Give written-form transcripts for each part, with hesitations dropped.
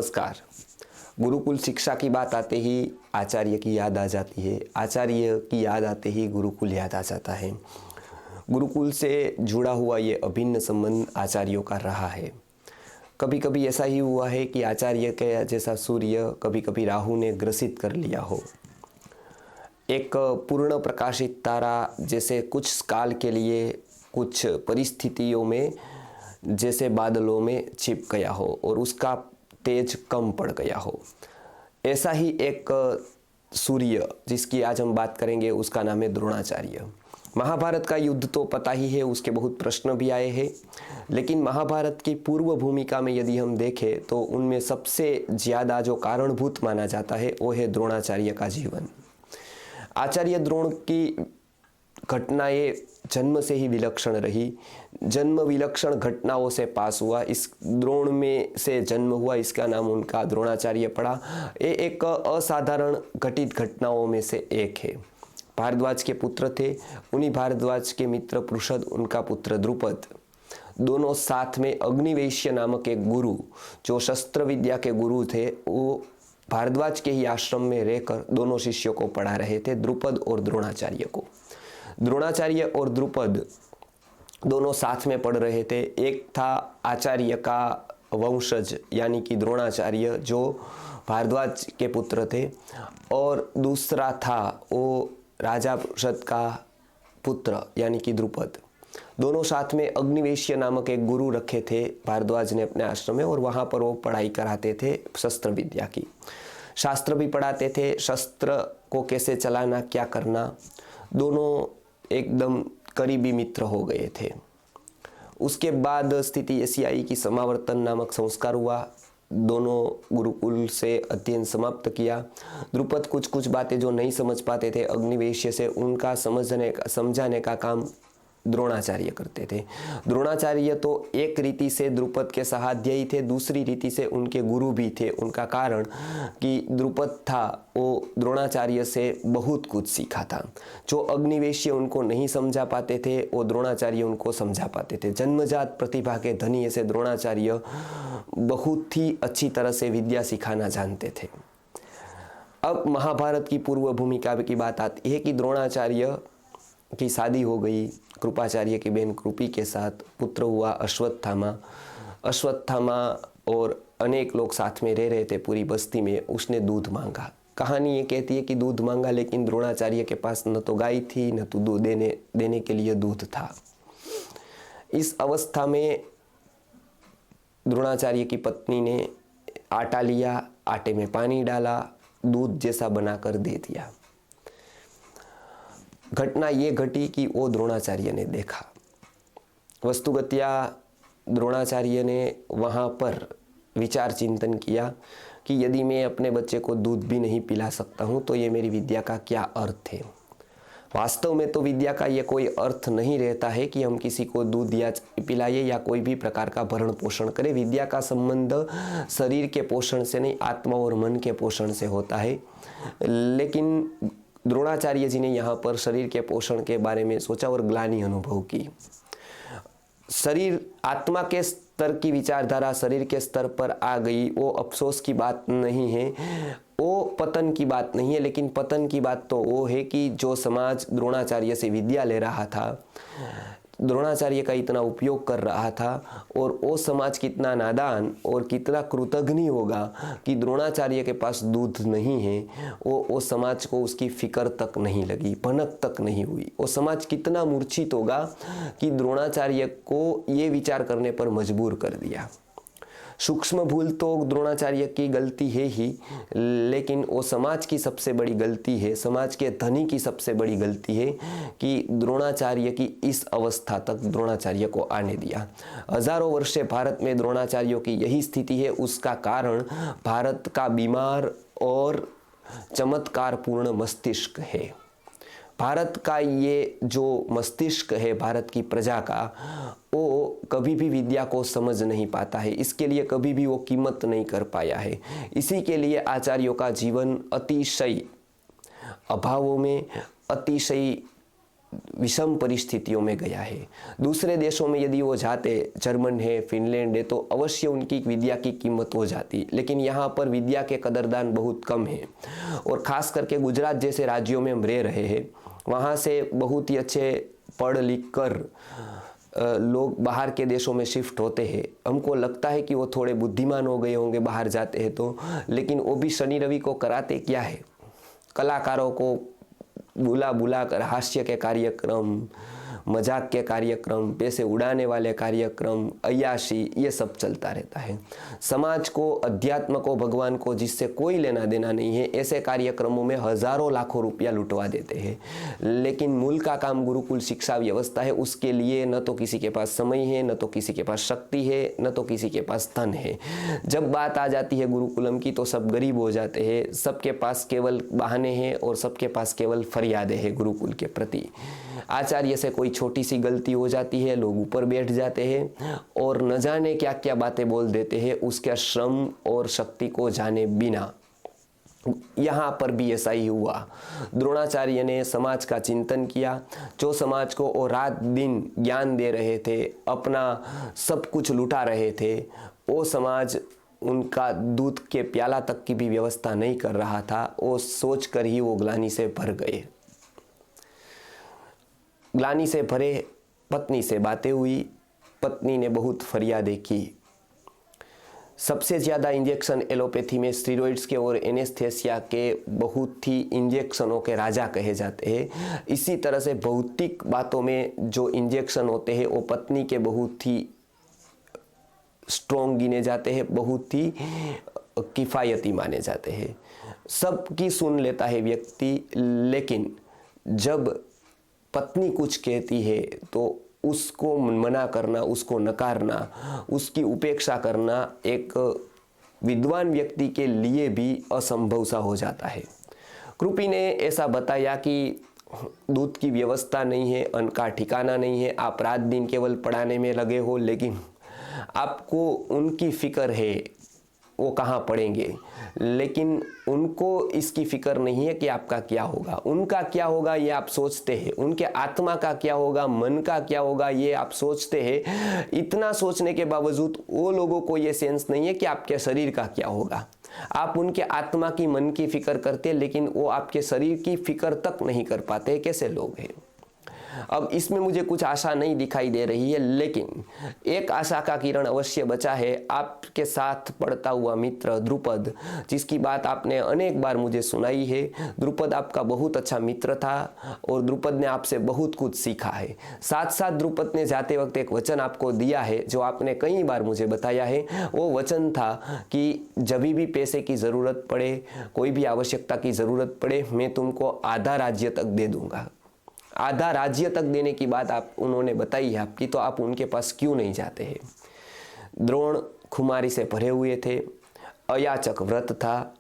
नमस्कार। गुरुकुल शिक्षा की बात आते ही आचार्य की याद आ जाती है, आचार्य की याद आते ही गुरुकुल याद आ जाता है। गुरुकुल से जुड़ा हुआ ये अभिन्न संबंध आचार्यों का रहा है। कभी कभी ऐसा ही हुआ है कि आचार्य के जैसा सूर्य कभी कभी राहु ने ग्रसित कर लिया हो। एक पूर्ण प्रकाशित तारा जैसे कुछ काल के लिए कुछ परिस्थितियों में जैसे बादलों में छिप गया हो और उसका तेज कम पड़ गया हो, ऐसा ही एक सूर्य जिसकी आज हम बात करेंगे उसका नाम है द्रोणाचार्य। महाभारत का युद्ध तो पता ही है, उसके बहुत प्रश्न भी आए हैं, लेकिन महाभारत की पूर्व भूमिका में यदि हम देखें तो उनमें सबसे ज़्यादा जो कारणभूत माना जाता है वो है द्रोणाचार्य का जीवन। आचार्य द्रोण की घटनाएं जन्म से ही विलक्षण रही, जन्म विलक्षण घटनाओं से पास हुआ, इस द्रोण में से जन्म हुआ, इसका नाम उनका द्रोणाचार्य पड़ा। ये एक असाधारण घटित घटनाओं में से एक है। भारद्वाज के पुत्र थे, उन्हीं भारद्वाज के मित्र पृषद, उनका पुत्र द्रुपद, दोनों साथ में अग्निवेश्य नामक एक गुरु जो शस्त्र विद्या के गुरु थे, वो भारद्वाज के ही आश्रम में रहकर दोनों शिष्यों को पढ़ा रहे थे, द्रुपद और द्रोणाचार्य को। द्रोणाचार्य और द्रुपद दोनों साथ में पढ़ रहे थे। एक था आचार्य का वंशज यानी कि द्रोणाचार्य जो भारद्वाज के पुत्र थे, और दूसरा था वो राजा पृषद का पुत्र यानी कि द्रुपद। दोनों साथ में अग्निवेश्य नामक एक गुरु रखे थे भारद्वाज ने अपने आश्रम में, और वहाँ पर वो पढ़ाई कराते थे शस्त्र विद्या की। शास्त्र भी पढ़ाते थे, शस्त्र को कैसे चलाना, क्या करना, दोनों एकदम करीबी मित्र हो गए थे। उसके बाद स्थिति ऐसी आई कि समावर्तन नामक संस्कार हुआ, दोनों गुरुकुल से अध्ययन समाप्त किया। द्रुपद कुछ कुछ बातें जो नहीं समझ पाते थे अग्निवेश्य से, उनका समझाने का काम द्रोणाचार्य करते थे। द्रोणाचार्य तो एक रीति से द्रुपद के सहाध्यायी थे, दूसरी रीति से उनके गुरु भी थे। उनका कारण कि द्रुपद था वो द्रोणाचार्य से बहुत कुछ सीखा था। जो अग्निवेश्य उनको नहीं समझा पाते थे वो द्रोणाचार्य उनको समझा पाते थे। जन्मजात प्रतिभा के धनी ऐसे द्रोणाचार्य बहुत ही अच्छी तरह से विद्या सिखाना जानते थे। अब महाभारत की पूर्व भूमिका की बात आती है कि द्रोणाचार्य की शादी हो गई कृपाचार्य की बहन कृपी के साथ, पुत्र हुआ अश्वत्थामा। अश्वत्थामा और अनेक लोग साथ में रह रहे थे पूरी बस्ती में। उसने दूध मांगा। कहानी ये कहती है कि दूध मांगा, लेकिन द्रोणाचार्य के पास न तो गाय थी न तो दूध देने के लिए दूध था। इस अवस्था में द्रोणाचार्य की पत्नी ने आटा लिया, आटे में पानी डाला, दूध जैसा बनाकर दे दिया। घटना ये घटी कि वो द्रोणाचार्य ने देखा। वस्तुगत्या द्रोणाचार्य ने वहाँ पर विचार चिंतन किया कि यदि मैं अपने बच्चे को दूध भी नहीं पिला सकता हूँ तो ये मेरी विद्या का क्या अर्थ है। वास्तव में तो विद्या का ये कोई अर्थ नहीं रहता है कि हम किसी को दूध या पिलाइए या कोई भी प्रकार का भरण पोषण करें। विद्या का संबंध शरीर के पोषण से नहीं, आत्मा और मन के पोषण से होता है। लेकिन द्रोणाचार्य जी ने यहाँ पर शरीर के पोषण के बारे में सोचा और ग्लानि अनुभव की। शरीर आत्मा के स्तर की विचारधारा शरीर के स्तर पर आ गई, वो अफसोस की बात नहीं है, वो पतन की बात नहीं है। लेकिन पतन की बात तो वो है कि जो समाज द्रोणाचार्य से विद्या ले रहा था, द्रोणाचार्य का इतना उपयोग कर रहा था, और वो समाज कितना नादान और कितना कृतघ्नी होगा कि द्रोणाचार्य के पास दूध नहीं है। वो समाज को उसकी फिक्र तक नहीं लगी, भनक तक नहीं हुई। वो समाज कितना मूर्छित होगा कि द्रोणाचार्य को ये विचार करने पर मजबूर कर दिया। सूक्ष्म भूल तो द्रोणाचार्य की गलती है ही, लेकिन वो समाज की सबसे बड़ी गलती है, समाज के धनी की सबसे बड़ी गलती है कि द्रोणाचार्य की इस अवस्था तक द्रोणाचार्य को आने दिया। हजारों वर्षे भारत में द्रोणाचार्यों की यही स्थिति है। उसका कारण भारत का बीमार और चमत्कारपूर्ण मस्तिष्क है। भारत का ये जो मस्तिष्क है भारत की प्रजा का, वो कभी भी विद्या को समझ नहीं पाता है। इसके लिए कभी भी वो कीमत नहीं कर पाया है। इसी के लिए आचार्यों का जीवन अतिशय अभावों में, अतिशय विषम परिस्थितियों में गया है। दूसरे देशों में यदि वो जाते, जर्मन है, फिनलैंड है, तो अवश्य उनकी विद्या की कीमत हो जाती, लेकिन यहाँ पर विद्या के कदरदान बहुत कम हैं। और ख़ास करके गुजरात जैसे राज्यों में हम रह रहे हैं, वहाँ से बहुत ही अच्छे पढ़ लिख कर लोग बाहर के देशों में शिफ्ट होते हैं। हमको लगता है कि वो थोड़े बुद्धिमान हो गए होंगे बाहर जाते हैं तो, लेकिन वो भी शनि रवि को कराते क्या है, कलाकारों को बुला बुला कर हास्य के कार्यक्रम, मजाक के कार्यक्रम, पैसे उड़ाने वाले कार्यक्रम, अय्याशी, ये सब चलता रहता है। समाज को, अध्यात्म को, भगवान को जिससे कोई लेना देना नहीं है, ऐसे कार्यक्रमों में हजारों लाखों रुपया लुटवा देते हैं। लेकिन मूल का काम गुरुकुल शिक्षा व्यवस्था है, उसके लिए न तो किसी के पास समय है, न तो किसी के पास शक्ति है, न तो किसी के पास धन है। जब बात आ जाती है गुरुकुलम की तो सब गरीब हो जाते हैं, सबके पास केवल बहाने हैं और सबके पास केवल फरियादें हैं गुरुकुल के प्रति। आचार्य से कोई छोटी सी गलती हो जाती है, लोग ऊपर बैठ जाते हैं और न जाने क्या क्या बातें बोल देते हैं उसके श्रम और शक्ति को जाने बिना। यहाँ पर भी ऐसा ही हुआ। द्रोणाचार्य ने समाज का चिंतन किया, जो समाज को वो रात दिन ज्ञान दे रहे थे, अपना सब कुछ लुटा रहे थे, वो समाज उनका दूध के प्याला तक की भी व्यवस्था नहीं कर रहा था। वो सोच कर ही वो ग्लानि से भर गए। ग्लानि से भरे पत्नी से बातें हुई, पत्नी ने बहुत फरियादें की। सबसे ज़्यादा इंजेक्शन एलोपैथी में स्टीरॉइड्स के और एनेस्थेसिया के बहुत ही इंजेक्शनों के राजा कहे जाते हैं। इसी तरह से भौतिक बातों में जो इंजेक्शन होते हैं वो पत्नी के बहुत ही स्ट्रॉन्ग गिने जाते हैं, बहुत ही किफ़ायती माने जाते हैं। सबकी सुन लेता है व्यक्ति, लेकिन जब पत्नी कुछ कहती है तो उसको मना करना, उसको नकारना, उसकी उपेक्षा करना एक विद्वान व्यक्ति के लिए भी असंभव सा हो जाता है। कृपी ने ऐसा बताया कि दूध की व्यवस्था नहीं है, अन्न का ठिकाना नहीं है, आप रात दिन केवल पढ़ाने में लगे हो, लेकिन आपको उनकी फिक्र है वो कहाँ पढ़ेंगे, लेकिन उनको इसकी फिक्र नहीं है कि आपका क्या होगा। उनका क्या होगा ये आप सोचते हैं, उनके आत्मा का क्या होगा, मन का क्या होगा ये आप सोचते हैं। इतना सोचने के बावजूद वो लोगों को ये सेंस नहीं है कि आपके शरीर का क्या होगा। आप उनके आत्मा की, मन की फिक्र करते, लेकिन वो आपके शरीर की फिक्र तक नहीं कर पाते। कैसे लोग हैं। अब इसमें मुझे कुछ आशा नहीं दिखाई दे रही है, लेकिन एक आशा का किरण अवश्य बचा है। आपके साथ पढ़ता हुआ मित्र द्रुपद, जिसकी बात आपने अनेक बार मुझे सुनाई है। द्रुपद आपका बहुत अच्छा मित्र था और द्रुपद ने आपसे बहुत कुछ सीखा है। साथ साथ द्रुपद ने जाते वक्त एक वचन आपको दिया है, जो आपने कई बार मुझे बताया है। वो वचन था कि जब भी पैसे की ज़रूरत पड़े, कोई भी आवश्यकता की ज़रूरत पड़े, मैं तुमको आधा राज्य तक दे दूंगा। आधा राज्य तक देने की बात आप उन्होंने बताई है आपकी, तो आप उनके पास क्यों नहीं जाते हैं। द्रोण खुमारी से भरे हुए थे, अयाचक व्रत था,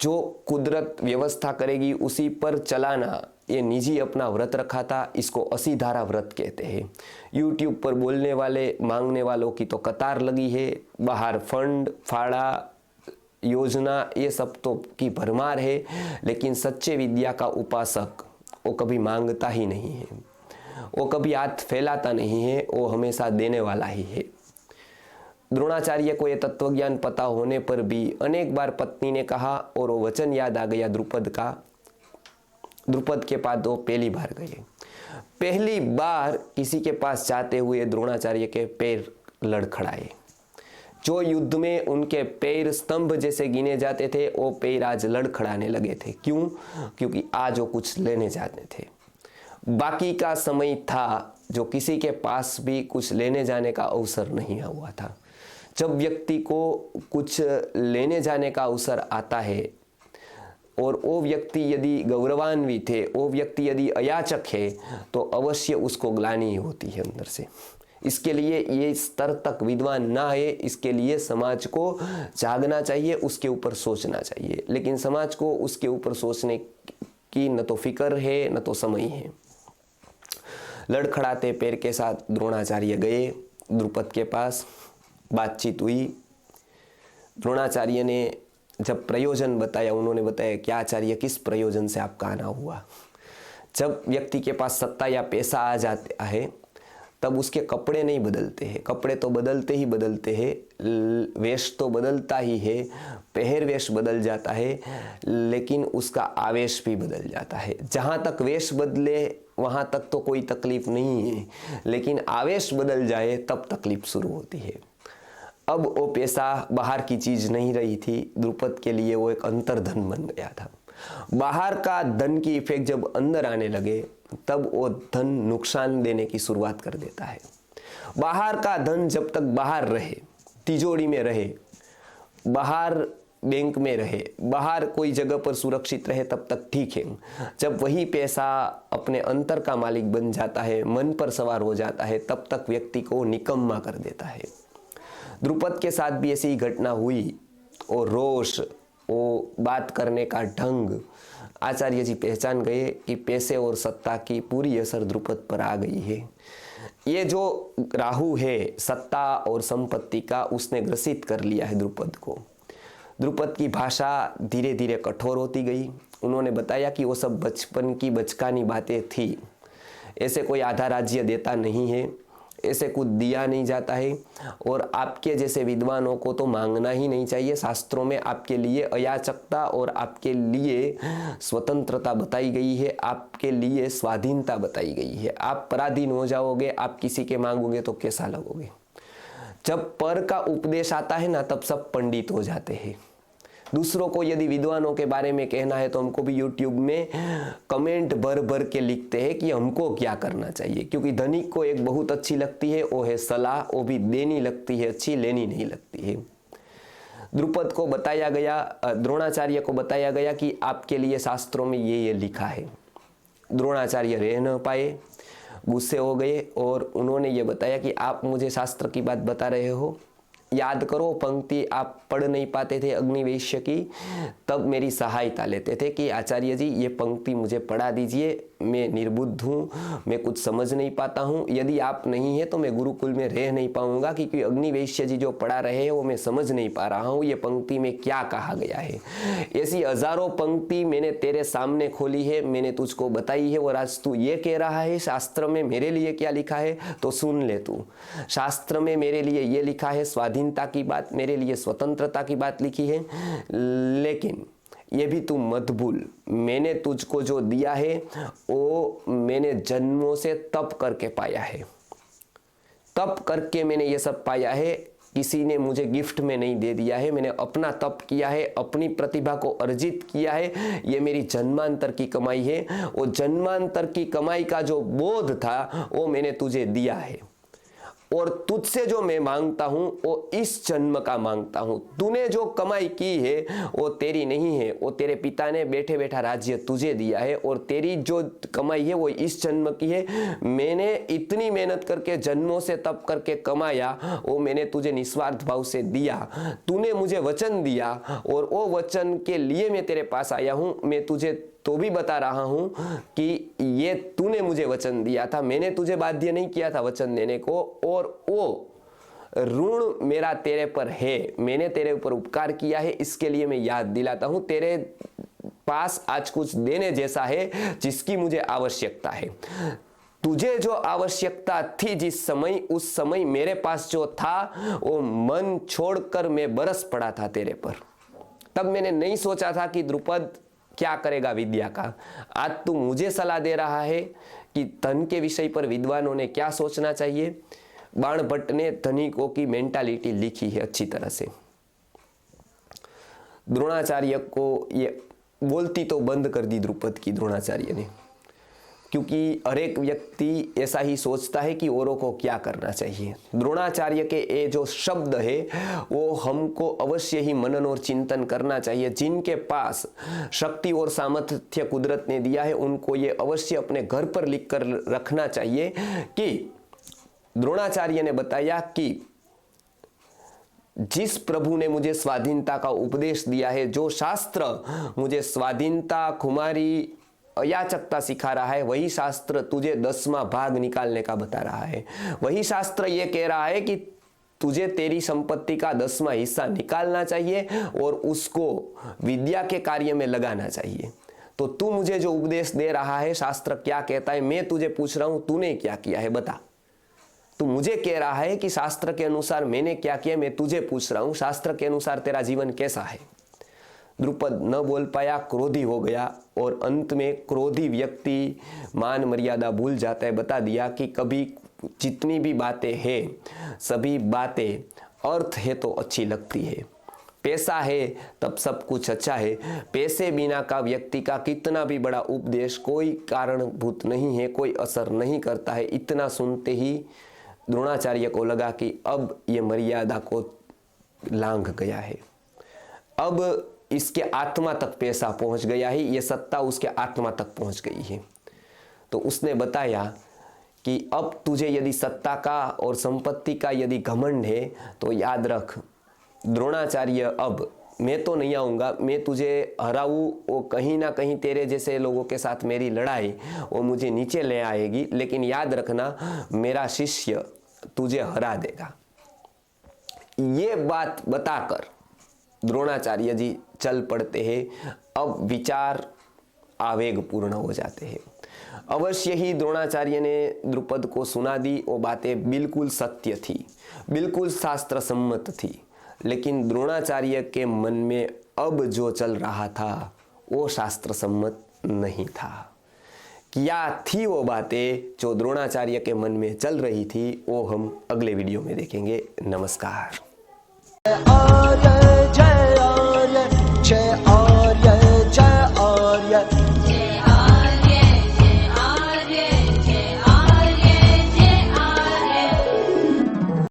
जो कुदरत व्यवस्था करेगी उसी पर चलाना, ये निजी अपना व्रत रखा था। इसको असीधारा व्रत कहते हैं। यूट्यूब पर बोलने वाले, मांगने वालों की तो कतार लगी है, बाहर फंड, फाड़ा, योजना, ये सब तो की भरमार है, लेकिन सच्चे विद्या का उपासक वो कभी मांगता ही नहीं है, वो कभी हाथ फैलाता नहीं है, वो हमेशा देने वाला ही है। द्रोणाचार्य को यह तत्वज्ञान पता होने पर भी अनेक बार पत्नी ने कहा, और वो वचन याद आ गया द्रुपद का। द्रुपद के पास वो पहली बार गए। पहली बार किसी के पास जाते हुए द्रोणाचार्य के पैर लड़खड़ाए। जो युद्ध में उनके पैर स्तंभ जैसे गिने जाते थे, वो पैर आज लड़खड़ाने लगे थे। क्यों? क्योंकि आज वो कुछ लेने जाते थे। बाकी का समय था जो किसी के पास भी कुछ लेने जाने का अवसर नहीं हुआ था। जब व्यक्ति को कुछ लेने जाने का अवसर आता है और वो व्यक्ति यदि गौरवान्वित है, वो व्यक्ति यदि अयाचक है, तो अवश्य उसको ग्लानि होती है अंदर से। इसके लिए ये स्तर तक विद्वान ना है, इसके लिए समाज को जागना चाहिए, उसके ऊपर सोचना चाहिए। लेकिन समाज को उसके ऊपर सोचने की न तो फिक्र है, न तो समय है। लड़खड़ाते पैर के साथ द्रोणाचार्य गए द्रुपद के पास, बातचीत हुई। द्रोणाचार्य ने जब प्रयोजन बताया, उन्होंने बताया कि आचार्य किस प्रयोजन से आपका आना हुआ। जब व्यक्ति के पास सत्ता या पैसा आ जाता है तब उसके कपड़े नहीं बदलते हैं, कपड़े तो बदलते ही बदलते हैं, वेश तो बदलता ही है, पहरवेश बदल जाता है, लेकिन उसका आवेश भी बदल जाता है। जहाँ तक वेश बदले वहाँ तक तो कोई तकलीफ नहीं है, लेकिन आवेश बदल जाए तब तकलीफ शुरू होती है। अब वो पैसा बाहर की चीज़ नहीं रही थी, द्रुपद के लिए वो एक अंतर्धन बन गया था। बाहर का धन की इफेक्ट जब अंदर आने लगे तब वो धन नुकसान देने की शुरुआत कर देता है। बाहर का धन जब तक बाहर रहे, तिजोरी में रहे, बाहर बैंक में रहे, बाहर कोई जगह पर सुरक्षित रहे तब तक ठीक है। जब वही पैसा अपने अंतर का मालिक बन जाता है, मन पर सवार हो जाता है, तब तक व्यक्ति को निकम्मा कर देता है। द्रुपद के साथ भी ऐसी ही घटना हुई और रोष, वो बात करने का ढंग, आचार्य जी पहचान गए कि पैसे और सत्ता की पूरी असर द्रुपद पर आ गई है। ये जो राहु है सत्ता और संपत्ति का, उसने ग्रसित कर लिया है द्रुपद को। द्रुपद की भाषा धीरे धीरे कठोर होती गई। उन्होंने बताया कि वो सब बचपन की बचकानी बातें थी, ऐसे कोई आधा राज्य देता नहीं है, ऐसे कुछ दिया नहीं जाता है, और आपके जैसे विद्वानों को तो मांगना ही नहीं चाहिए। शास्त्रों में आपके लिए अयाचकता और आपके लिए स्वतंत्रता बताई गई है, आपके लिए स्वाधीनता बताई गई है। आप पराधीन हो जाओगे, आप किसी के मांगोगे तो कैसा लगोगे। जब पर का उपदेश आता है ना, तब सब पंडित हो जाते हैं। दूसरों को यदि विद्वानों के बारे में कहना है तो हमको भी यूट्यूब में कमेंट भर भर के लिखते हैं कि हमको क्या करना चाहिए, क्योंकि धनिक को एक बहुत अच्छी लगती है, वो है सलाह, वो भी देनी लगती है अच्छी, लेनी नहीं लगती है। द्रुपद को बताया गया, द्रोणाचार्य को बताया गया कि आपके लिए शास्त्रों में ये लिखा है। द्रोणाचार्य रह न पाए, गुस्से हो गए और उन्होंने ये बताया कि आप मुझे शास्त्र की बात बता रहे हो, याद करो पंक्ति आप पढ़ नहीं पाते थे अग्निवेश्य की, तब मेरी सहायता लेते थे कि आचार्य जी ये पंक्ति मुझे पढ़ा दीजिए, मैं निर्बुद्ध हूँ, मैं कुछ समझ नहीं पाता हूँ, यदि आप नहीं है तो मैं गुरुकुल में रह नहीं पाऊंगा, क्योंकि अग्निवेश्य जी जो पढ़ा रहे हैं वो मैं समझ नहीं पा रहा हूँ, ये पंक्ति में क्या कहा गया है। ऐसी हजारों पंक्ति मैंने तेरे सामने खोली है, मैंने तुझको बताई है, और आज तू ये कह रहा है शास्त्र में मेरे लिए क्या लिखा है, तो सुन ले तू। शास्त्र में मेरे लिए ये लिखा है स्वाधीनता की बात, मेरे लिए स्वतंत्रता की बात लिखी है, लेकिन ये भी तू मत भूल, मैंने तुझको जो दिया है वो मैंने जन्मों से तप करके पाया है, तप करके मैंने ये सब पाया है, किसी ने मुझे गिफ्ट में नहीं दे दिया है, मैंने अपना तप किया है, अपनी प्रतिभा को अर्जित किया है, ये मेरी जन्मांतर की कमाई है। वो जन्मांतर की कमाई का जो बोध था वो मैंने तुझे दिया है, और तुझसे जो मैं मांगता हूं वो इस जन्म का मांगता हूं। तूने जो कमाई की है वो तेरी नहीं है, वो तेरे पिता ने बैठे बैठा राज्य तुझे दिया है, और तेरी जो कमाई है वो इस जन्म की है। मैंने इतनी मेहनत करके जन्मों से तप करके कमाया, वो मैंने तुझे निस्वार्थ भाव से दिया। तूने मुझे वचन दिया और वो वचन के लिए मैं तेरे पास आया हूं। मैं तुझे तो भी बता रहा हूं कि ये तूने मुझे वचन दिया था, मैंने तुझे बाध्य नहीं किया था वचन देने को, और वो ऋण मेरा तेरे पर है, मैंने तेरे ऊपर उपकार किया है, इसके लिए मैं याद दिलाता हूं। तेरे पास आज कुछ देने जैसा है जिसकी मुझे आवश्यकता है। तुझे जो आवश्यकता थी जिस समय, उस समय मेरे पास जो था वो मन छोड़कर मैं बरस पड़ा था तेरे पर। तब मैंने नहीं सोचा था कि द्रुपद क्या करेगा विद्या का। आज तू मुझे सलाह दे रहा है कि धन के विषय पर विद्वानों ने क्या सोचना चाहिए। बाणभट्ट ने धनिकों की मेंटालिटी लिखी है अच्छी तरह से। द्रोणाचार्य को ये बोलती तो बंद कर दी द्रुपद की द्रोणाचार्य ने, क्योंकि हर एक व्यक्ति ऐसा ही सोचता है कि औरों को क्या करना चाहिए। द्रोणाचार्य के ये जो शब्द है वो हमको अवश्य ही मनन और चिंतन करना चाहिए। जिनके पास शक्ति और सामर्थ्य कुदरत ने दिया है उनको ये अवश्य अपने घर पर लिख कर रखना चाहिए कि द्रोणाचार्य ने बताया कि जिस प्रभु ने मुझे स्वाधीनता का उपदेश दिया है, जो शास्त्र मुझे स्वाधीनता खुमारी अयाचकता सिखा रहा है, वही शास्त्र तुझे 10वां भाग निकालने का बता रहा है। वही शास्त्र ये कह रहा है कि तुझे तेरी संपत्ति का 10वां हिस्सा निकालना चाहिए और उसको विद्या के कार्य में लगाना चाहिए। तो तू मुझे जो उपदेश दे रहा है शास्त्र क्या कहता है, मैं तुझे पूछ रहा हूं तूने क्या किया है बता। तू मुझे कह रहा है कि शास्त्र के अनुसार मैंने क्या किया, मैं तुझे पूछ रहा हूं शास्त्र के अनुसार तेरा जीवन कैसा है। द्रुपद न बोल पाया, क्रोधी हो गया और अंत में क्रोधी व्यक्ति मान मर्यादा भूल जाता है। बता दिया कि कभी जितनी भी बातें हैं सभी बातें अर्थ है तो अच्छी लगती है, पैसा है तब सब कुछ अच्छा है। पैसे बिना का व्यक्ति का कितना भी बड़ा उपदेश कोई कारणभूत नहीं है, कोई असर नहीं करता है। इतना सुनते ही द्रोणाचार्य को लगा कि अब ये मर्यादा को लांघ गया है, अब इसके आत्मा तक पैसा पहुंच गया है, ये सत्ता उसके आत्मा तक पहुंच गई है। तो उसने बताया कि अब तुझे यदि सत्ता का और संपत्ति का यदि घमंड है तो याद रख द्रोणाचार्य, अब मैं तो नहीं आऊँगा, मैं तुझे हराऊँ, वो कहीं ना कहीं तेरे जैसे लोगों के साथ मेरी लड़ाई वो मुझे नीचे ले आएगी, लेकिन याद रखना मेरा शिष्य तुझे हरा देगा। ये बात बताकर द्रोणाचार्य जी चल पड़ते हैं। अब विचार आवेगपूर्ण हो जाते हैं। अवश्य ही द्रोणाचार्य ने द्रुपद को सुना दी, वो बातें बिल्कुल सत्य थी, बिल्कुल शास्त्र सम्मत थी, लेकिन द्रोणाचार्य के मन में अब जो चल रहा था वो शास्त्र सम्मत नहीं था। क्या थी वो बातें जो द्रोणाचार्य के मन में चल रही थी, वो हम अगले वीडियो में देखेंगे। नमस्कार।